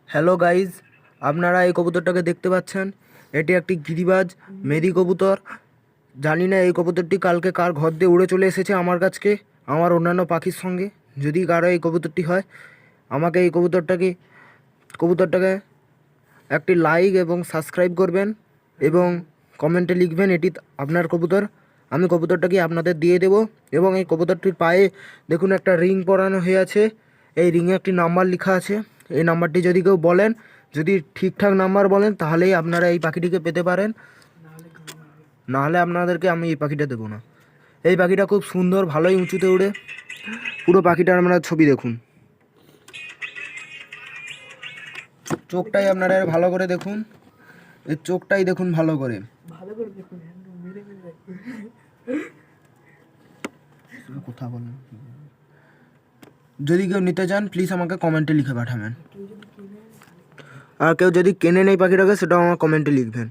Hello guys, আপনারা এই কবুতরটাকে দেখতে পাচ্ছেন। এটি একটি গিরিবাজ মেরি কবুতর। জানি না এই কবুতরটি কালকে কার ঘর দিয়ে উড়ে চলে এসেছে আমার কাছকে, আমার অন্যান্য পাখির সঙ্গে। যদি কারো এই কবুতরটি হয়, আমাকে এই কবুতরটাকে একটি লাইক এবং সাবস্ক্রাইব করবেন এবং কমেন্টে লিখবেন এটি আপনার কবুতর। আমি কবুতরটাকে আপনাদের দিয়ে দেব। এবং এই কবুতরটির পায়ে দেখুন একটা রিং পরানো হয়ে আছে। এই রিংয়ে একটি নাম্বার লেখা আছে। এই নাম্বারটি যদি কেউ বলেন, যদি ঠিকঠাক নাম্বার বলেন, তাহলেই আপনারা এই পাখিটিকে পেতে পারেন। নাহলে আপনাদেরকে আমি এই পাখিটা দেবো না। এই পাখিটা খুব সুন্দর, ভালোই উঁচুতে উড়ে। পুরো পাখিটার আপনারা ছবি দেখুন। চোখটাই আপনারা ভালো করে দেখুন। এই চোখটাই দেখুন ভালো করে। কথা বলেন। যদি কেউ নিতে চান প্লিজ আমাকে কমেন্টে লিখে পাঠাবেন। আর কেউ যদি কেনে নেই পাখিটাকে, সেটাও আমার কমেন্টে লিখবেন।